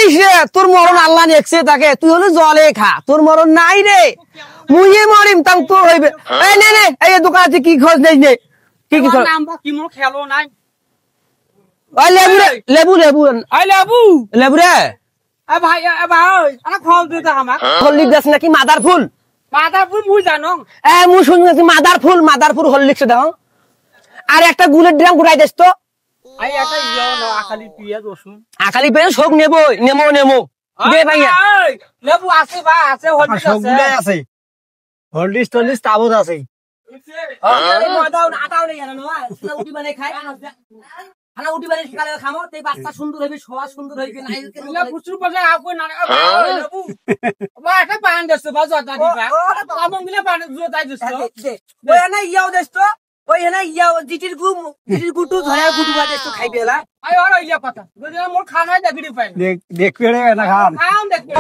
Morris রে, তোর মরণ আল্লাহ নেকছে তাকে, তুই হলে জলে খা, তোর মরণ নাই রে, মুইয়ে মরিম তাম তোর হইবে। এই নে নে, এই দোকান আছে কি খোঁজ নেই নে, কি কি নাম বা কি মোর খেলো নাই। ওই লেবু রে, লেবু লেবু আই লেবু লেবু রে, এ ভাই আনা খাও দিতে আমাক হললিক গাছ নাকি মাদার ফুল? মাথা ফুল মুই জানো। মুই শুনছি মাদার ফুল হললিক সে দাও। আর একটা গুলের ড্রাম গুড়াই দেস তো। আই একটা ইয়া না আখালি পিয়া দোসুন আখালি পেয়ে শোক নেবো নেমো দে ভাইয়া। লেবু আছে বা আছে হলদিস আছে, সবগুলাই আছে, হলদিস টলদিস তাবত আছে। আটাও নেই জানো না, উঠি মানে খাই খানা উঠি মানে খালে খামো, তাই বাচ্চা সুন্দর হইবে, সবার সুন্দর হইবে। লে প্রচুর পয়সা আপকো না লেবু বা একটা পান দেছে বা জতা দিবা আমন গিলা পান জতাই দিছো। ওই না ইয়াও দেস তো, ওই না ইয়াও জিটির গুটু ধরে গুটু বা দেস তো খাইবে লা। আই আর ইয়া কথা যদি মোর খানাই দেখি পাই দেখবি রে না খান। খাম দেখি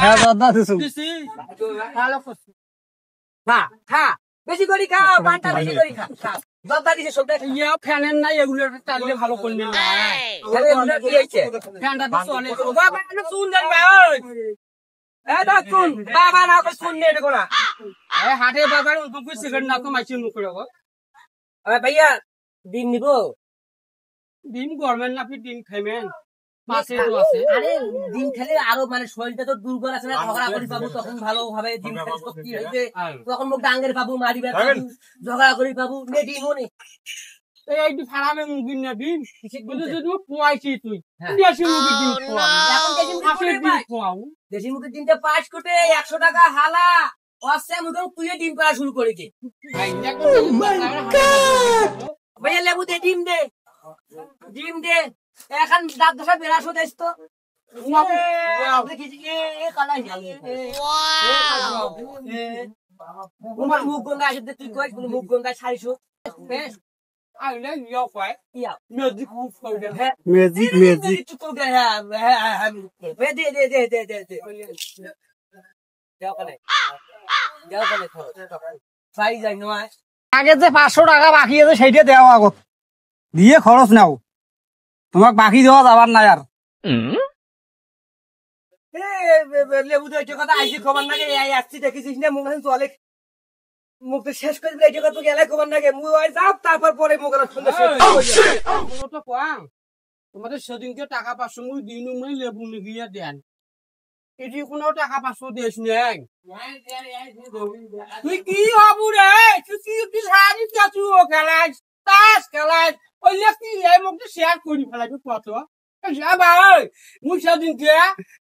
হ্যাঁ দাদা দিছু। দিছি ভালো করছিস। খা বেশি করে খা, পানটা বেশি করে খা, জলদা দিছে সব দেখ। ইয়া ফ্যানের নাই এগুলো চাললে ভালো করলি না। কি হইছে? ফ্যানটা তো চলে বাবা না শুন দেন ভাই। এ দা শুন, বাবা না কো শুন নে দেখো না। এ হাটে বাজার উনকু সিগারেট না তো মাইছি মুখ রে। আরে ভাইয়া ডিম নিবো? ডিম গরমেন না আপনি ডিম খাইবেন? মাছে তো আছে। আরে ডিম খেলে আরো মানে শরীরটা তো দুর্বল আছে না, ঝগড়া করি পাবো তখন ভালো ভাবে ডিম খেলে শক্তি হইবে, তখন মুখ ডাঙ্গের পাবো, মারিবার পাবো, ঝগড়া করি পাবো, নে ডিমও নে। এই ফারামে মুরগি না ডিম বলে যদি পোয়াইছি তুই দেশি মুরগি ডিম খোয়া। এখন দেশি মুরগি ডিম খোয়াও। দেশি মুরগির ডিমটা 5 কোটে 100 টাকা হালা, অসে মুখ তুই ডিম পাড়া শুরু করে দে। ভাইয়া লেবু দে, ডিম দে, ডিম দে, এখন দাঁত দশা বেরাসো দেস তো। মুখ গঙ্গা আসে তুই কই মুখ গঙ্গা ছাড়িস আইলে ইয়া কয় ইয়া ম্যাজিক মুভ করে। ম্যাজিক আগে যে 500 টাকা বাকি আছে সেইটা দেওয়া আগত দিয়ে খরচ নাও, তোমাক বাকি দেওয়া যাবার নাই আর। লেবু তো কথা আইসি খবর নাগে আসছি দেখেছিস না, মুখ চলে মুখ শেষ করে দিলে কথা গেলে খবর নাগে মুখ যাও, তারপর পরে মুখ তো কোয়াং তোমাদের সেদিনকে টাকা 500 মুই দিনু মুই লেবু নিগিয়া দেন এটি কোনো টাকা 500 দেশ নেই। তুই কি হবু রে? তুই কি সারি চাচু খেলাই তাস খেলাই ওইলে কি এই মুখ শেয়ার করি ফেলাই কত ভাই মুই সেদিনকে